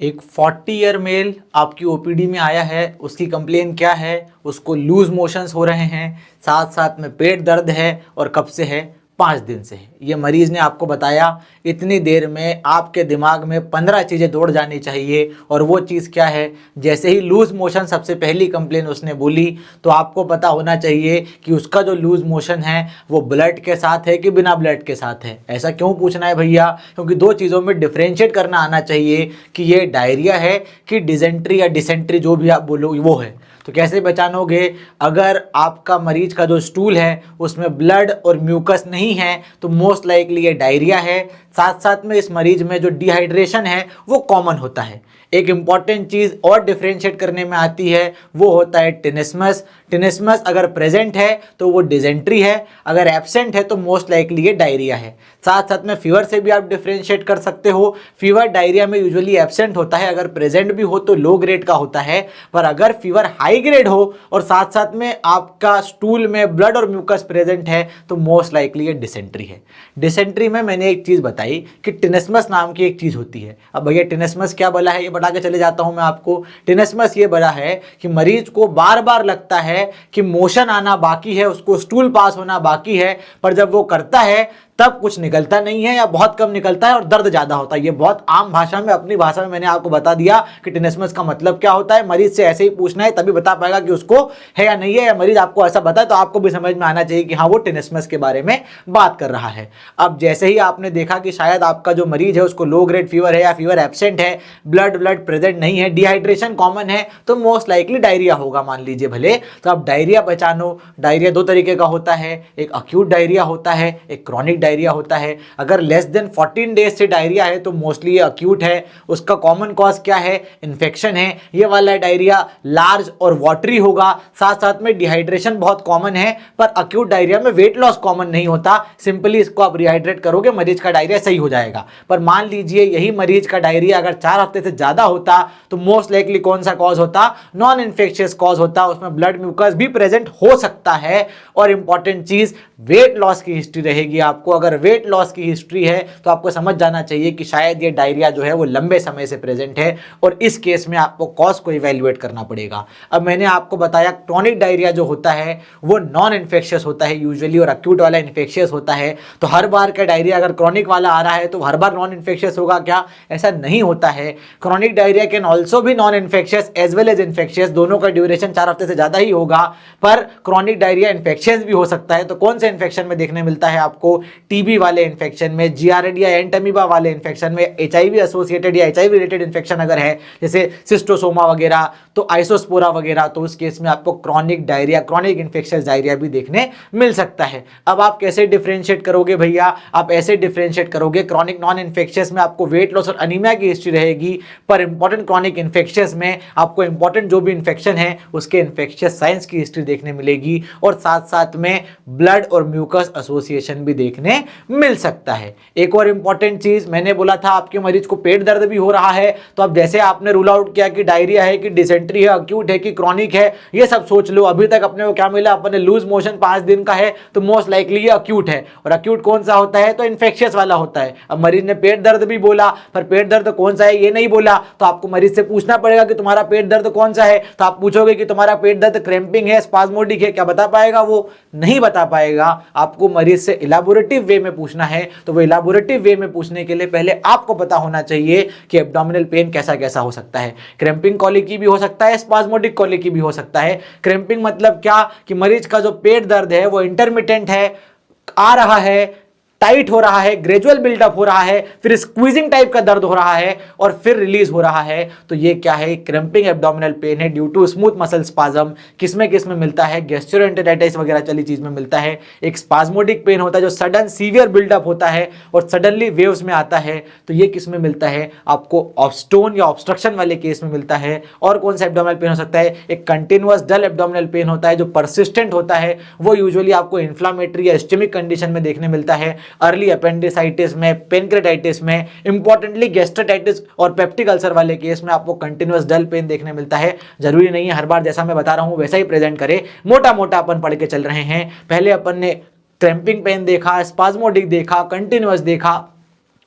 एक 40 year mail आपकी OPD में आया है। उसकी कंप्लेन क्या है? उसको लूज मोशंस हो रहे हैं, साथ साथ में पेट दर्द है और कब से है? 5 दिन से है। ये मरीज़ ने आपको बताया। इतनी देर में आपके दिमाग में 15 चीज़ें दौड़ जानी चाहिए, और वो चीज़ क्या है? जैसे ही लूज मोशन सबसे पहली कंप्लेन उसने बोली, तो आपको पता होना चाहिए कि उसका जो लूज मोशन है वो ब्लड के साथ है कि बिना ब्लड के साथ है। ऐसा क्यों पूछना है भैया? क्योंकि दो चीज़ों में डिफ्रेंशिएट करना आना चाहिए कि ये डायरिया है कि डिसेंट्री या डिसेंट्री, जो भी आप बोलो वो है। तो कैसे पहचानोगे? अगर आपका मरीज का जो स्टूल है उसमें ब्लड और म्यूकस नहीं है तो मोस्ट लाइकली ये डायरिया है। साथ साथ में इस मरीज में जो डिहाइड्रेशन है वो कॉमन होता है। एक इंपॉर्टेंट चीज़ और डिफ्रेंशिएट करने में आती है, वो होता है टिनिस्मस। टिनिस्मस अगर प्रेजेंट है तो वो डिसेंट्री है, अगर एब्सेंट है तो मोस्ट लाइकली ये डायरिया है। साथ साथ में फीवर से भी आप डिफ्रेंशिएट कर सकते हो। फीवर डायरिया में यूजुअली एब्सेंट होता है, अगर प्रेजेंट भी हो तो लो ग्रेड का होता है, पर अगर फीवर हाई ग्रेड हो और साथ साथ में आपका स्टूल में ब्लड और म्यूकस प्रेजेंट है तो मोस्ट लाइकली ये डिसेंट्री है। डिसेंट्री में मैंने एक चीज़ बताई कि टिनिस्मस नाम की एक चीज़ होती है। अब भैया टिनिस्मस क्या बोला है ये बता के चले जाता हूं मैं आपको। टिनिस्मस ये बोला है कि मरीज को बार बार लगता है कि मोशन आना बाकी है, उसको स्टूल पास होना बाकी है, पर जब वो करता है तब कुछ निकलता नहीं है या बहुत कम निकलता है और दर्द ज़्यादा होता है। ये बहुत आम भाषा में, अपनी भाषा में मैंने आपको बता दिया कि टिनिस्मस का मतलब क्या होता है। मरीज से ऐसे ही पूछना है तभी बता पाएगा कि उसको है या नहीं है, या मरीज आपको ऐसा बताए तो आपको भी समझ में आना चाहिए कि हाँ वो टिनिस्मस के बारे में बात कर रहा है। अब जैसे ही आपने देखा कि शायद आपका जो मरीज है उसको लो ग्रेड फीवर है या फीवर एब्सेंट है, ब्लड प्रेजेंट नहीं है, डिहाइड्रेशन कॉमन है, तो मोस्ट लाइकली डायरिया होगा मान लीजिए भले। तो आप डायरिया पहचानो। डायरिया दो तरीके का होता है, एक अक्यूट डायरिया होता है, एक क्रॉनिक डायरिया होता है। अगर लेस देन 14 डेज से डायरिया है तो मोस्टली ये अक्यूट है। उसका कॉमन कॉज क्या है? इन्फेक्शन है। ये वाला डायरिया लार्ज और वाटरी होगा, साथ साथ में डिहाइड्रेशन बहुत कॉमन है, पर अक्यूट डायरिया में वेट लॉस कॉमन नहीं होता। सिंपली इसको आप रिहाइड्रेट करोगे, मरीज का डायरिया सही हो जाएगा। पर मान लीजिए यही मरीज का डायरिया अगर 4 हफ्ते से ज्यादा होता तो मोस्ट लाइकली कौन सा कॉज होता? नॉन इन्फेक्शियस कॉज होता। उसमें ब्लड म्यूकस भी प्रेजेंट हो सकता है। और इंपॉर्टेंट चीज, वेट लॉस की हिस्ट्री रहेगी आपको। अगर वेट लॉस की हिस्ट्री है तो आपको समझ जाना चाहिए कि शायद ये डायरिया जो है वो लंबे समय से प्रेजेंट है, और इस केस में आपको कॉज को इवैल्यूएट करना पड़ेगा। अब मैंने आपको बताया क्रॉनिक डायरिया जो होता है वो नॉन इन्फेक्शियस होता है यूजुअली, और अक्यूट वाला इन्फेक्शियस होता है। तो हर बार का डायरिया अगर क्रॉनिक वाला आ रहा है तो हर बार नॉन इन्फेक्शियस होगा क्या? ऐसा नहीं होता है। क्रॉनिक डायरिया कैन ऑल्सो भी non infectious as well as infectious. दोनों का ड्यूरेशन 4 हफ्ते से ज्यादा ही होगा, पर क्रॉनिक डायरिया इन्फेक्शियस भी हो सकता है। तो कौन से इन्फेक्शन में देखने मिलता है आपको? टीबी वाले इन्फेक्शन में, जियारिडिया एंटमीबा वाले इन्फेक्शन में, एचआईवी एसोसिएटेड या एचआईवी रिलेटेड इन्फेक्शन अगर है जैसे सिस्टोसोमा वगैरह, तो आइसोस्पोरा वगैरह, तो उस केस में आपको chronic diarrhoea, chronic infectious diarrhoea भी देखने मिल सकता है। अब आप कैसे डिफरेंशिएट करोगे भैया? आप ऐसे डिफरेंशिएट करोगे, क्रॉनिक नॉन इन्फेक्शियस में आपको वेट लॉस और अनीमिया की हिस्ट्री रहेगी, पर इंपॉर्टेंट क्रॉनिक इन्फेक्शियस में आपको इंपॉर्टेंट जो भी इन्फेक्शन है उसके इन्फेक्शियस साइंस की हिस्ट्री देखने मिलेगी, और साथ साथ में ब्लड और म्यूकस एसोसिएशन भी देखने मिल सकता है। एक और इंपॉर्टेंट चीज, मैंने बोला था आपके मरीज को पेट दर्द भी हो रहा है, तो अब जैसे आपने रूल आउट किया कि डायरिया है कि डिसेंट्री है, अक्यूट है कि क्रॉनिक है, ये सब सोच लो। अभी तक अपने को क्या मिला? अपने लूज मोशन 5 दिन का है तो मोस्ट लाइकली ये अक्यूट है, और अक्यूट कौन सा होता है? तो इन्फेक्शियस वाला होता है। अब मरीज ने पेट दर्द भी बोला, पर पेट दर्द कौन सा है ये नहीं बोला, तो आपको मरीज से पूछना पड़ेगा कि तुम्हारा पेट दर्द कौन सा है। तो आप पूछोगे कि तुम्हारा पेट दर्द क्रैम्पिंग है, स्पाज्मोडिक है, क्या बता पाएगा? वो नहीं बता पाएगा। आपको मरीज से इलाबोरेटिव वे में पूछना है, तो वो इलाबोरेटिव वे में पूछने के लिए पहले आपको पता होना चाहिए कि एब्डोमिनल पेन कैसा कैसा हो सकता है। क्रैम्पिंग कॉलिकी भी हो सकता है, स्पाज्मोडिक कॉलिकी भी हो सकता है। क्रैम्पिंग मतलब क्या? कि मरीज का जो पेट दर्द है वो इंटरमिटेंट है, आ रहा है, टाइट हो रहा है, ग्रेजुअल बिल्डअप हो रहा है, फिर स्क्वीजिंग टाइप का दर्द हो रहा है और फिर रिलीज हो रहा है, तो ये क्या है? क्रैम्पिंग एब्डोमिनल पेन है due to smooth muscle spasm. किसमें मिलता है? गैस्ट्रोएंटेराइटिस वगैरह चली चीज में मिलता है। एक स्पाज्मोडिक पेन होता है जो सडन सीवियर बिल्डअप होता है और सडनली वेव्स में आता है, तो ये किसमें मिलता है? आपको ऑब्स्टोन या ऑब्स्ट्रक्शन वाले केस में मिलता है। और कौन सा एब्डोमिनल पेन हो सकता है? एक कंटिन्यूअस डल एब्डोमिनल पेन होता है जो परसिस्टेंट होता है, वो यूजुअली आपको इन्फ्लामेटरी या स्टेमिक कंडीशन में देखने मिलता है। अर्ली अपेंडिसाइटिस में, पेनक्रेटाइटिस में, इंपॉर्टेंटली गैस्ट्राइटिस और पेप्टिक अल्सर वाले केस में आपको कंटिन्यूअस डल पेन देखने मिलता है। जरूरी नहीं है हर बार जैसा मैं बता रहा हूं वैसा ही प्रेजेंट करे, मोटा मोटा अपन पढ़ के चल रहे हैं। पहले अपन ने क्रैम्पिंग पेन देखा, स्पाज्मोडिक देखा, कंटिन्यूअस देखा,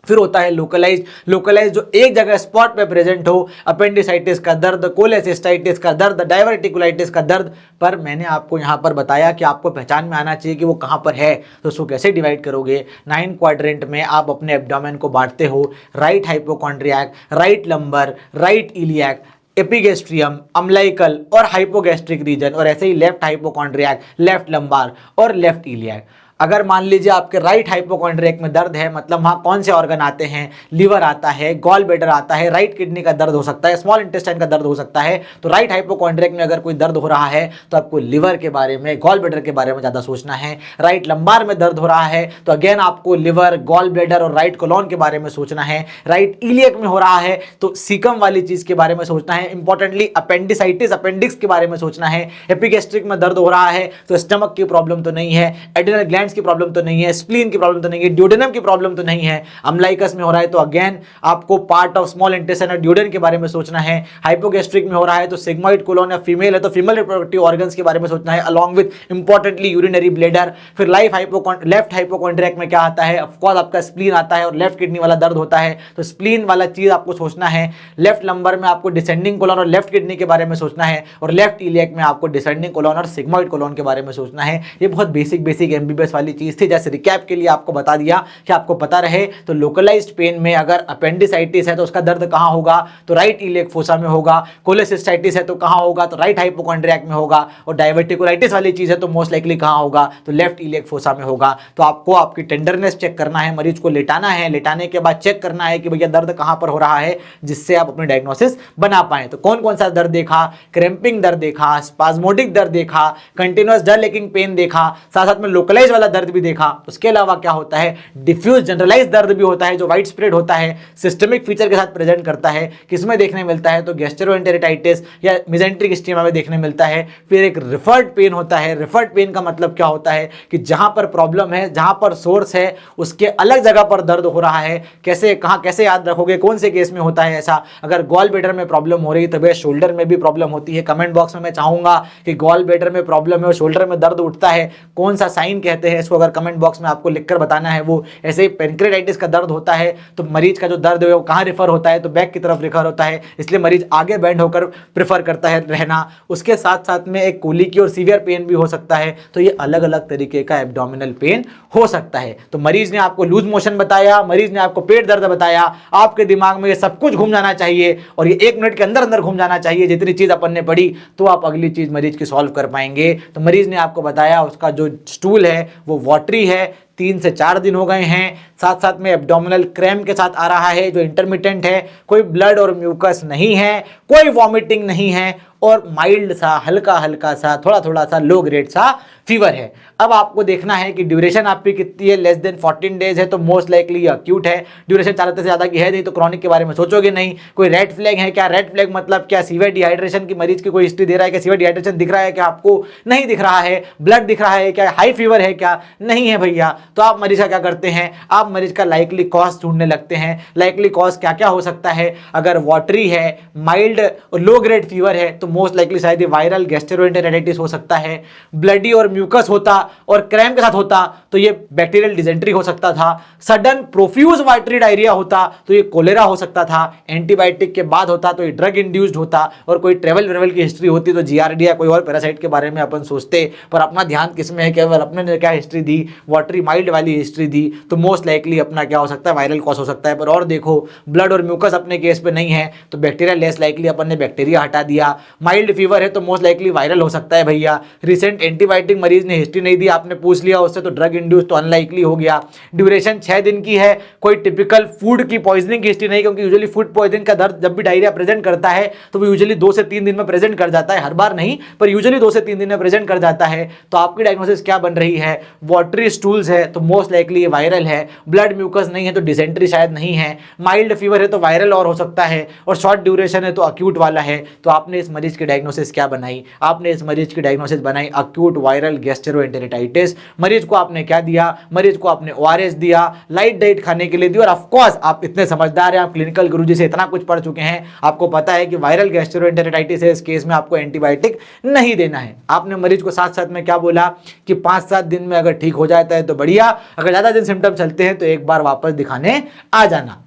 फिर होता है लोकलाइज जो एक जगह स्पॉट पे प्रेजेंट हो, अपेंडिसाइटिस का दर्द, कोलेसिस्टाइटिस का दर्द, डायवर्टिकुलाइटिस का दर्द। पर मैंने आपको यहाँ पर बताया कि आपको पहचान में आना चाहिए कि वो कहाँ पर है, तो उसको कैसे डिवाइड करोगे। 9 क्वाड्रेंट में आप अपने एब्डोमेन को बांटते हो, right hypochondriac, right lumbar, right iliac, epigastrium, umbilical और हाइपोगैस्ट्रिक रीजन, और ऐसे ही लेफ्ट हाइपोकॉन्ड्रियाक, लेफ्ट लंबार और लेफ्ट इलियाक। अगर मान लीजिए आपके राइट हाइपोकॉन्ड्रियक में दर्द है, मतलब वहाँ कौन से ऑर्गन आते हैं, लिवर आता है, गॉल ब्लैडर आता है, राइट किडनी का दर्द हो सकता है, स्मॉल इंटेस्टाइन का दर्द हो सकता है। तो राइट हाइपोकॉन्ड्रियक में अगर कोई दर्द हो रहा है तो आपको लिवर के बारे में, गॉल ब्लैडर के बारे में ज़्यादा सोचना है। राइट लंबार में दर्द हो रहा है तो अगेन आपको लिवर, गॉल ब्लैडर और राइट कोलॉन के बारे में सोचना है। राइट इलियक में हो रहा है तो सीकम वाली चीज़ के बारे में सोचना है। इंपॉर्टेंटली अपेंडिसाइटिस, अपेंडिक्स के बारे में सोचना है। एपिगेस्ट्रिक में दर्द हो रहा है तो स्टमक की प्रॉब्लम तो नहीं है, एड्रिनल ग्लैंड्स की प्रॉब्लम तो नहीं है, स्प्लीन की प्रॉब्लम तो नहीं है, ड्यूडेनम की प्रॉब्लम तो नहीं है। अम्लाइकस में हो रहा है तो अगेन आपको पार्ट ऑफ स्मॉल इंटेस्टाइन और ड्यूडेन के बारे में सोचना है। हाइपोगैस्ट्रिक में हो रहा है तो सिग्मोइड कोलोन या फीमेल है तो फीमेल रिप्रोडक्टिव ऑर्गन्स के बारे में सोचना है, along with importantly urinary bladder. फिर लेफ्ट हाइपोकॉन्ड्रियक में क्या आता है, ऑफकोर्स आपका स्प्लीन आता है और लेफ्ट किडनी वाला दर्द होता है तो स्प्लीन वाला चीज आपको सोचना है। लेफ्ट लंबर में आपको डिसेंडिंग कोलोन और लेफ्ट किडनी के बारे में सोचना है, और लेफ्ट इलियक में आपको डिसेंडिंग कोलोन और सिग्मोइड कोलोन के बारे में सोचना है। ये बहुत बेसिक एमबीबीएस वाली चीज थी, जैसे रिकैप के लिए आपको बता दिया कि आपको पता रहे। तो लोकलाइज्ड पेन में अगर अपेंडिसाइटिस है तो उसका दर्द कहां होगा, तो राइट इलियक फोसा में होगा। कोलेसिस्टाइटिस है तो कहां होगा, तो राइट हाइपोकॉन्ड्रियाक में होगा। और डायवर्टिकुलाइटिस वाली चीज है तो मोस्ट लाइकली कहां होगा, तो लेफ्ट इलियक फोसा में होगा। तो आपको आपकी टेंडरनेस चेक करना है, मरीज को लेटाना है, लेटाने के बाद चेक करना है कि भैया दर्द कहां पर हो रहा है, जिससे आप अपनी डायग्नोसिस बना पाए। तो कौन कौन सा दर्द देखा, क्रैम्पिंग दर्द देखा, स्पाज्मोडिक दर्द देखा, कंटिन्यूअस डल लेकिंग पेन देखा, साथ साथ में लोकलाइज वाला दर्द भी देखा। उसके अलावा क्या होता है, डिफ्यूज जनरलाइज दर्द भी होता है जो वाइड स्प्रेड होता है, सिस्टमिक फीचर के साथ प्रेजेंट करता है। किसमें देखने मिलता है, तो गैस्ट्रोएंटेरिटाइटिस या मेसेंट्रिक स्टीमा में देखने मिलता है। फिर एक रिफर्ड पेन होता है। रिफर्ड पेन का मतलब क्या होता है कि जहां पर प्रॉब्लम है, जहां पर सोर्स है, उसके अलग जगह पर दर्द हो रहा है। कैसे, कहां, कैसे याद रखोगे, कौन से केस में होता है ऐसा। अगर गॉल ब्लैडर में प्रॉब्लम हो रही है तो भैया शोल्डर में भी प्रॉब्लम होती है। कमेंट बॉक्स में मैं चाहूंगा कि गॉल ब्लैडर में प्रॉब्लम है और शोल्डर में दर्द उठता है, कौन सा साइन कहते हैं इसको, अगर कमेंट बॉक्स में आपको लिखकर बताना है। वो ऐसे ही पेनक्रेटाइटिस का दर्द होता है तो मरीज का जो दर्द है वो कहाँ रिफर होता है, तो बैक की तरफ रिफर होता है, इसलिए मरीज आगे बैंड होकर प्रेफर करता है रहना। उसके साथ साथ में एक कोलिकी और सीवियर पेन भी हो सकता है। तो ये अलग अलग तरीके का एब्डोमिनल पेन हो सकता है। तो मरीज ने आपको लूज मोशन बताया, मरीज ने आपको पेट दर्द बताया, आपके दिमाग में ये सब कुछ घूम जाना चाहिए और ये 1 मिनट के अंदर अंदर घूम जाना चाहिए। जितनी चीज अपन ने पढ़ी तो आप अगली चीज मरीज की सॉल्व कर पाएंगे। तो मरीज ने आपको बताया उसका जो स्टूल है वो वाटरी है, 3 से 4 दिन हो गए हैं, साथ साथ में एब्डोमिनल क्रैम्प के साथ आ रहा है जो इंटरमिटेंट है, कोई ब्लड और म्यूकस नहीं है, कोई वॉमिटिंग नहीं है और माइल्ड सा, हल्का हल्का सा, थोड़ा थोड़ा सा लो ग्रेड सा फीवर है। अब आपको देखना है कि ड्यूरेशन आपकी कितनी है, लेस देन 14 डेज है तो मोस्ट लाइकली अक्यूट है। ड्यूरेशन 4 से ज़्यादा की है नहीं तो क्रॉनिक के बारे में सोचोगे नहीं। कोई रेड फ्लैग है क्या, रेड फ्लैग मतलब क्या, सीवियर डिहाइड्रेशन की मरीज की कोई हिस्ट्री दे रहा है क्या, सीवियर डिहाइड्रेशन दिख रहा है क्या आपको, नहीं दिख रहा है। ब्लड दिख रहा है क्या, हाई फीवर है क्या, नहीं है भैया। तो आप मरीज का क्या करते हैं, आप मरीज का लाइकली कॉज ढूंढने लगते हैं। लाइकली कॉज क्या क्या हो सकता है, अगर वाटरी है, माइल्ड और लो ग्रेड फीवर है तो मोस्ट लाइकली शायद वायरल गैस्ट्रोएंटेराइटिस हो सकता है। ब्लडी और म्यूकस होता और क्रैम्प के साथ होता तो ये बैक्टीरियल डिजेंट्री हो सकता था। सडन प्रोफ्यूज वाटरी डायरिया होता तो ये कोलेरा हो सकता था। एंटीबायोटिक के बाद होता तो ये ड्रग इंड्यूस्ड होता, और कोई ट्रेवल वेवल की हिस्ट्री होती तो जीआरडी या कोई और पैरासाइट के बारे में अपन सोचते। पर अपना ध्यान किसमें है, केवल अपने ने क्या हिस्ट्री दी, वाटरी माइल्ड वाली हिस्ट्री दी, तो मोस्ट लाइकली अपना क्या हो सकता है, वायरल कॉज हो सकता है। पर और देखो, ब्लड और म्यूकस अपने केस पे नहीं है तो बैक्टीरिया लेस लाइकली, अपन ने बैक्टीरिया हटा दिया। माइल्ड फीवर है तो मोस्ट लाइकली वायरल हो सकता है भैया। रिसेंट एंटीबायोटिक मरीज ने हिस्ट्री नहीं दी, आपने पूछ लिया उससे तो ड्रग इंड्यूस तो अनलाइकली हो गया। ड्यूरेशन 6 दिन की है, कोई टिपिकल फूड की पॉइजनिंग की हिस्ट्री नहीं, क्योंकि यूजुअली फूड पॉइजनिंग का दर्द जब भी डायरिया प्रेजेंट करता है तो वो यूजुअली 2 से 3 दिन में प्रेजेंट कर जाता है, हर बार नहीं पर यूजुअली 2 से 3 दिन में प्रेजेंट कर जाता है। तो आपकी डायग्नोसिस क्या बन रही है, वाटरी स्टूल्स है तो मोस्ट लाइकली ये वायरल है। ब्लड म्यूकस नहीं है तो डिसेंट्री शायद नहीं है। माइल्ड फीवर है तो वायरल और हो सकता है, और शॉर्ट ड्यूरेशन है तो अक्यूट वाला है। तो आपने इस मरीज की डायग्नोसिस क्या बनाई, आपने इस मरीज की डायग्नोसिस बनाई अक्यूट वायरल गैस्ट्रोएंटेरिटाइटिस। मरीज को आपने क्या दिया, मरीज को आपने ओआरएस दिया, लाइट डाइट खाने के लिए दी, और ऑफ कोर्स आप इतने समझदार हैं, आप क्लिनिकल गुरुजी से इतना कुछ पढ़ चुके हैं, आपको पता है कि वायरल गैस्ट्रोएंटेरिटाइटिस है, इस केस में आपको एंटीबायोटिक नहीं देना है। आपने मरीज को साथ साथ में क्या बोला कि 5-7 दिन में अगर ठीक हो जाता है तो बढ़िया, अगर ज़्यादा दिन सिम्टम चलते हैं तो एक बार वापस दिखाने आ जाना।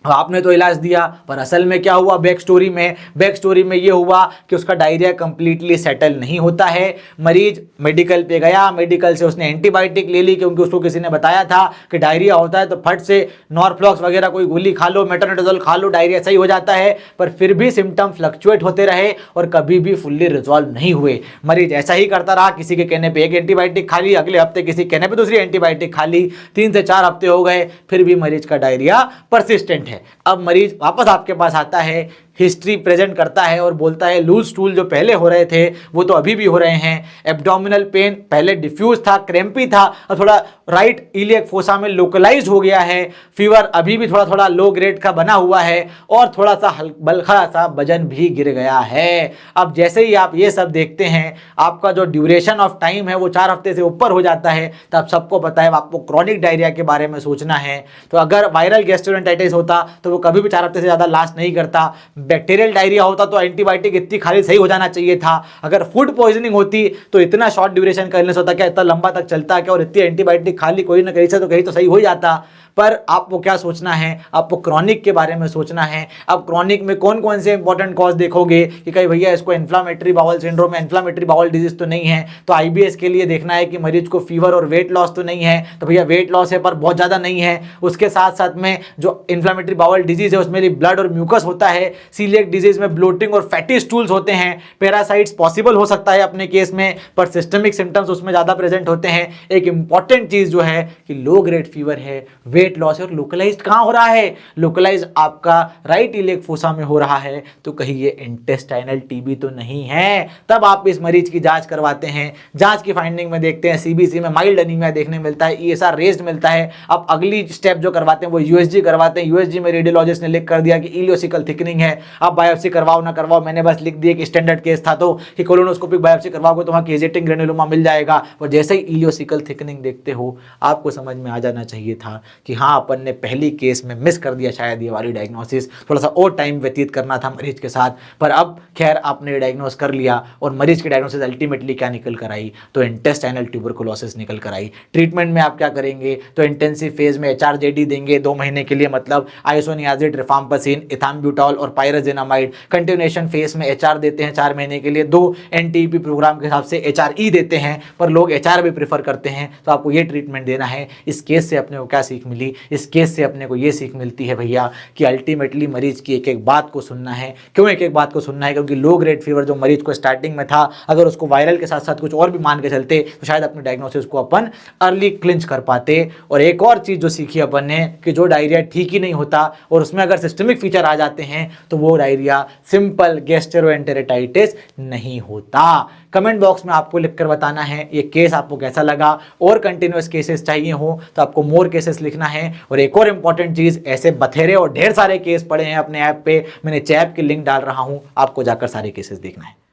आपने तो इलाज दिया, पर असल में क्या हुआ बैक स्टोरी में ये हुआ कि उसका डायरिया कंप्लीटली सेटल नहीं होता है। मरीज मेडिकल पे गया, मेडिकल से उसने एंटीबायोटिक ले ली क्योंकि उसको किसी ने बताया था कि डायरिया होता है तो फट से नॉरफ्लॉक्स वगैरह कोई गोली खा लो, मेट्रोनिडाजोल खा लो, डायरिया सही हो जाता है। पर फिर भी सिम्टम फ्लक्चुएट होते रहे और कभी भी फुल्ली रिजॉल्व नहीं हुए। मरीज ऐसा ही करता रहा, किसी के कहने पर एक एंटीबायोटिक खा ली, अगले हफ्ते किसी के कहने पर दूसरी एंटीबायोटिक खा ली, 3 से 4 हफ्ते हो गए, फिर भी मरीज का डायरिया परसिस्टेंट है। अब मरीज वापस आपके पास आता है, हिस्ट्री प्रेजेंट करता है और बोलता है लूज स्टूल जो पहले हो रहे थे वो तो अभी भी हो रहे हैं, एब्डोमिनल पेन पहले डिफ्यूज था, क्रैम्पी था, और थोड़ा राइट इलियक फोसा में लोकलाइज्ड हो गया है, फीवर अभी भी थोड़ा थोड़ा लो ग्रेड का बना हुआ है और थोड़ा सा बल्कहा सा वजन भी गिर गया है। अब जैसे ही आप ये सब देखते हैं, आपका जो ड्यूरेशन ऑफ टाइम है वो 4 हफ्ते से ऊपर हो जाता है, तो आप सबको पता है आपको क्रॉनिक डायरिया के बारे में सोचना है। तो अगर वायरल गैस्ट्रोएंटेराइटिस होता तो वो कभी भी 4 हफ्ते से ज़्यादा लास्ट नहीं करता। बैक्टीरियल डायरिया होता तो एंटीबायोटिक इतनी खाली सही हो जाना चाहिए था। अगर फूड पॉइजनिंग होती तो इतना शॉर्ट ड्यूरेशन का इलनेस होता क्या, इतना लंबा तक चलता क्या, और इतनी एंटीबायोटिक खाली कोई ना कहीं से तो कहीं तो सही हो ही जाता। पर आपको क्या सोचना है, आपको क्रॉनिक के बारे में सोचना है। अब क्रॉनिक में कौन कौन से इंपॉर्टेंट कॉज देखोगे कि कहीं भैया इसको इन्फ्लामेटरी बाउल सिंड्रोम है, इन्फ्लामेटरी बाउल डिजीज तो नहीं है, तो आईबीएस के लिए देखना है कि मरीज को फीवर और वेट लॉस तो नहीं है, तो भैया वेट लॉस है पर बहुत ज़्यादा नहीं है। उसके साथ साथ में जो इन्फ्लामेटरी बाउल डिजीज है उसमें ब्लड और म्यूकस होता है, सीलिएक डिजीज में ब्लोटिंग और फैटी स्टूल्स होते हैं, पैरासाइट्स पॉसिबल हो सकता है अपने केस में, पर सिस्टमिक सिम्टम्स उसमें ज़्यादा प्रेजेंट होते हैं। एक इंपॉर्टेंट चीज़ जो है कि लो ग्रेड फीवर है, वेट लॉस है, और लोकलाइज्ड कहाँ हो रहा है, लोकलाइज्ड आपका राइट इलियक फोसा में हो रहा है, तो कहीं ये इंटेस्टाइनल टीबी तो नहीं है। तब आप इस मरीज की जांच करवाते हैं, जांच की फाइंडिंग में देखते हैं सीबीसी में माइल्ड एनीमिया देखने मिलता है, ईएसआर रेज्ड मिलता है। अब अगली स्टेप जो करवाते हैं वो यूएसजी करवाते हैं। यूएसजी में रेडियोलॉजिस्ट ने लिख कर दिया कि इलियोसिकल थिकनिंग है, आप बायोप्सी करवाओ ना करवाओ, मैंने बस लिख दिया कि स्टैंडर्ड केस था तो कि कोलोनोस्कोपिक बायोप्सी करवाओगे तो वहाँ केजेटिंग ग्रेनुलोमा मिल जाएगा। और जैसे ही इलियोसिकल थिकनिंग देखते हो आपको समझ में आ जाना चाहिए था कि हाँ अपन ने पहली केस में मिस कर दिया शायद ये वाली डायग्नोसिस, थोड़ा सा और टाइम व्यतीत करना था मरीज के साथ। पर अब खैर आपने डायग्नोस कर लिया और मरीज की डायग्नोसिस अल्टीमेटली क्या निकल कर आई, तो इंटेस्टाइनल ट्यूबरकुलोसिस निकल कर आई। ट्रीटमेंट में आप क्या करेंगे, तो इंटेंसिव फेज में एचआरजेडी देंगे 2 महीने के लिए, मतलब आइसोनियाजिड, रिफाम्पिसिन, इथाम्ब्यूटॉल और पायराजिनामाइड। कंटिन्यूएशन फेज में एचआर देते हैं 4 महीने के लिए, 2 एनटीपी प्रोग्राम के हिसाब से एचआरई देते हैं, पर लोग एचआर भी प्रेफर करते हैं। तो आपको ये ट्रीटमेंट देना है। इस केस से अपने को क्या सीख मिली, इस केस से अपने को ये सीख मिलती है भैया कि अल्टीमेटली मरीज की एक एक बात को सुनना है। क्यों एक एक बात को सुनना है, क्योंकि लो ग्रेड फीवर जो मरीज को स्टार्टिंग में था, अगर उसको वायरल के साथ साथ कुछ और भी मान के चलते तो शायद अपने डायग्नोसिस को अपन अर्ली क्लिंच कर पाते। और एक और चीज जो सीखी अपन ने कि जो डायरिया ठीक ही नहीं होता और उसमें अगर सिस्टमिक फीचर आ जाते हैं तो वो डायरिया सिंपल गैस्ट्रोएंटेराइटिस नहीं होता। कमेंट बॉक्स में आपको लिखकर बताना है ये केस आपको कैसा लगा, और कंटिन्यूअस केसेस चाहिए हो तो आपको मोर केसेस लिखना है। और एक और इंपॉर्टेंट चीज, ऐसे बथेरे और ढेर सारे केस पड़े हैं अपने ऐप पे, मैंने चैप की लिंक डाल रहा हूं, आपको जाकर सारे केसेस देखना है।